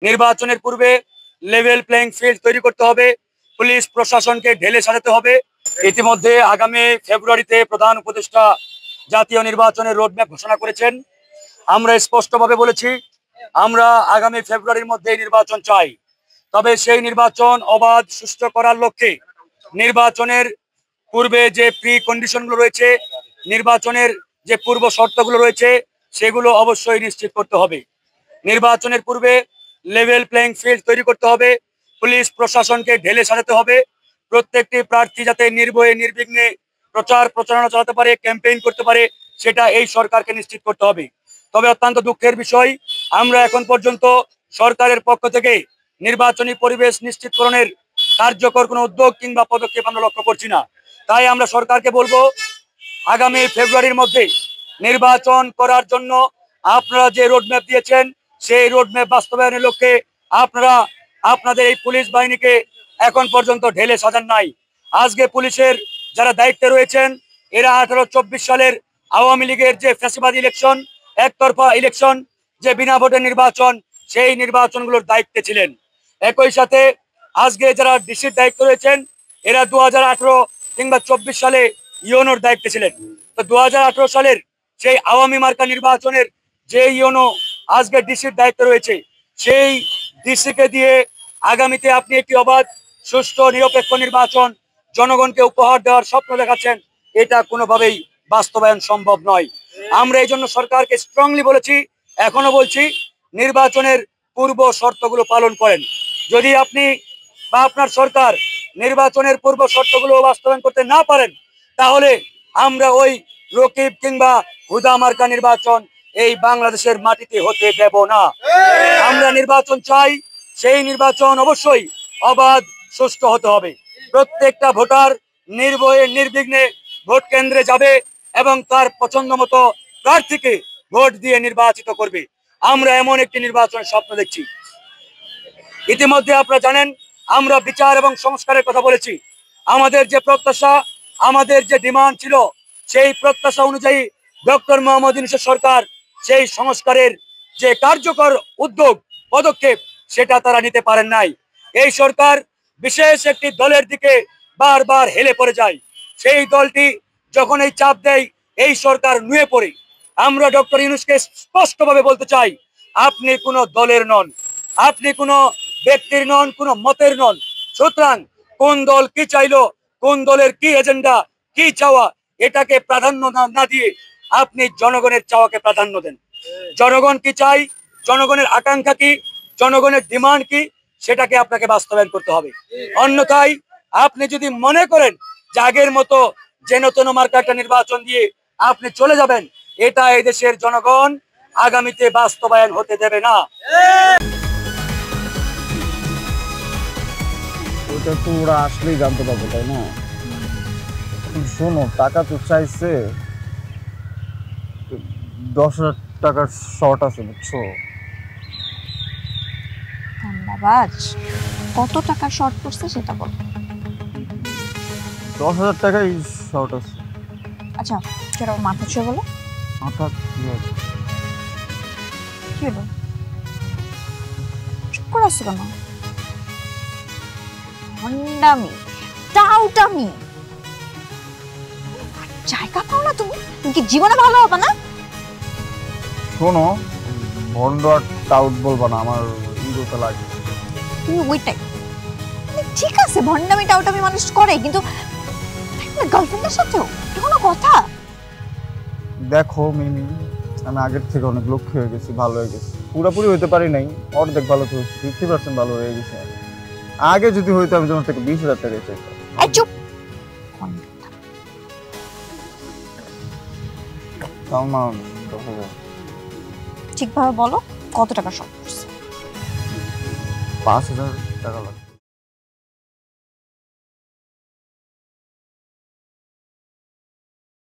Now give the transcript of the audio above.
নির্বাচনের পূর্বে level playing field তৈরি করতে হবে, পুলিশ প্রশাসনকে ঢেলে সাজাতে হবে। ইতিমধ্যে আগামী ফেব্রুয়ারিতে প্রধান উপদেষ্টা জাতীয় নির্বাচনের রোডম্যাপ ঘোষণা করেছেন। আমরা স্পষ্টভাবে বলেছি, আমরা আগামী ফেব্রুয়ারির মধ্যে নির্বাচন চাই। তবে সেই নির্বাচন অবাধ সুষ্ঠু করার লক্ষ্যে নির্বাচনের পূর্বে যে প্রি কন্ডিশনগুলো রয়েছে, নির্বাচনের যে পূর্ব শর্তগুলো রয়েছে, সেগুলো অবশ্যই নিশ্চিত করতে হবে। নির্বাচনের পূর্বে লেভেল প্লেইং ফিল্ড তৈরি করতে হবে, পুলিশ প্রশাসনকে ঢেলে সাজাতে হবে। প্রত্যেকটি প্রার্থী যাতে নির্ভয়ে নির্বিঘ্নে প্রচার প্রচারণা চালাতে পারে, ক্যাম্পেইন করতে পারে, সেটা এই সরকারকে নিশ্চিত করতে হবে। তবে অত্যন্ত দুঃখের বিষয়, আমরা এখন পর্যন্ত সরকারের পক্ষ থেকে নির্বাচনী পরিবেশ নিশ্চিতকরণের কার্যকর কোনো উদ্যোগ কিংবা পদক্ষেপ আমরা লক্ষ্য করছি না। তাই আমরা সরকারকে বলবো, আগামী ফেব্রুয়ারির মধ্যে নির্বাচন করার জন্য আপনারা যে রোডম্যাপ দিয়েছেন, সেই রোডম্যাপ বাস্তবায়নের লক্ষ্যে আপনারা আপনাদের এই পুলিশ বাহিনীকে এখন পর্যন্ত ঢেলে সাজান নাই। আজকে পুলিশের যারা দায়িত্বে রয়েছেন, এরা 18-24 সালের আওয়ামী লীগের যে ফ্যাসিবাদী ইলেকশন, একতরফা ইলেকশন, যে বিনা ভোটের নির্বাচন, সেই নির্বাচনগুলোর দায়িত্বে ছিলেন। একই সাথে আজকে যারা ডিসির দায়িত্ব রয়েছেন, এরা 2018 কিংবা 24 সালে ইউনোর দায়িত্বে ছিলেন। তো 2018 সালের সেই আওয়ামী মার্কা নির্বাচনের যে ইউনো আজকে ডিসির দায়িত্ব রয়েছে, সেই ডিসিকে দিয়ে আগামীতে আপনি একটি অবাধ সুষ্ঠু নিরপেক্ষ নির্বাচন জনগণকে উপহার দেওয়ার স্বপ্ন দেখাচ্ছেন, এটা কোনোভাবেই বাস্তবায়ন সম্ভব নয়। আমরা এই জন্য সরকারকে স্ট্রংলি বলেছি, এখনো বলছি, নির্বাচনের পূর্ব শর্তগুলো পালন করেন। যদি আপনি বা আপনার সরকার নির্বাচনের পূর্ব শর্তগুলো বাস্তবায়ন করতে না পারেন, তাহলে আমরা ওই রকিব কিংবা হুদা মার্কা নির্বাচন এই বাংলাদেশের মাটিতে হতে দেব না। আমরা নির্বাচন চাই, সেই নির্বাচন অবশ্যই অবাধ সুষ্ঠু হতে হবে। প্রত্যেকটা ভোটার নির্ভয়ে নির্বিঘ্নে ভোট কেন্দ্রে যাবে এবং তার পছন্দ মতো প্রার্থীকে ভোট দিয়ে নির্বাচিত করবে। আমরা এমন একটি নির্বাচনের স্বপ্ন দেখছি। ইতিমধ্যে আপনারা জানেন, আমরা বিচার এবং সংস্কারের কথা বলেছি। আমাদের যে প্রত্যাশা, আমাদের যে ডিমান্ড ছিল, সেই প্রত্যাশা অনুযায়ী ডক্টর মোহাম্মদ ইউনূসের সরকার সেই সংস্কারের যে কার্যকর উদ্যোগ পদক্ষেপ, সেটা তারা নিতে পারেন নাই। এই সরকার বিশেষ একটি দলের দিকে বারবার হেলে পড়ে যায়। সেই দলটি যখন এই চাপ দেয়, এই সরকার নুয়ে পড়ে। আমরা ডক্টর ইউনূসকে স্পষ্টভাবে বলতে চাই, আপনি কোনো দলের নন, আপনি কোনো ব্যক্তির নন, কোনো মতের নন। সুতরাং কোন দল কি চাইলো, কোন দলের কি এজেন্ডা, কি চাওয়া, এটাকে প্রাধান্য না দিয়ে আপনি জনগণের চাওয়াকে প্রাধান্য দেন। জনগণ কি চাই, জনগণের আকাঙ্ক্ষা কি, জনগণের ডিমান্ড কি, সেটাকে আপনাকে বাস্তবায়ন করতে হবে। অন্যথায় আপনি যদি মনে করেন যে আগের মতো যেন তেন মার্কা একটা নির্বাচন দিয়ে আপনি চলে যাবেন, এটা এই দেশের জনগণ আগামীতে বাস্তবায়ন হতে দেবে না। ওটা তো ওরা আসলেই জানতে পারবে, তাই না? শোনো, টাকা তো চাইছে, 10,000 টাকার শর্ট আছে, বুঝছো? ধন্যবাদ। কত টাকা শর্ট পড়ছে সেটা বল। 10,000 টাকাই শর্ট আছে। আচ্ছা, সেটা মাথা ছুঁয়ে বলো। মাথা কি হলো, চুপ করে আসছো কেন? ভণ্ডামি, টাউটামি, জায়গা পাও না তুমি? তুমি কি জীবনে ভালো হবে না? শোনো, ভন্ড আর টাউট বলবা না, আমার ইগোতে লাগে। তুমি ওইটাই ঠিক আছে, ভণ্ডামি টাউটামি মানুষ করে, কিন্তু গার্লফ্রেন্ডের সাথেও এটা কোনো কথা? দেখো মিমি, আমি আগের থেকে অনেক লক্ষ্য হয়ে গেছি, ভালো হয়ে গেছি। পুরোপুরি হইতে পারি নাই, অর্ধেক ভালো তো হয়েছে, 50% ভালো হয়ে গেছে। আগে যদি হইতো আমি তোমার থেকে 20,000 টাকা চাইতাম। চুপ। ঠিকভাবে বলো, কত টাকা শর্ট পড়ছে? 5,000 টাকা লাগবে।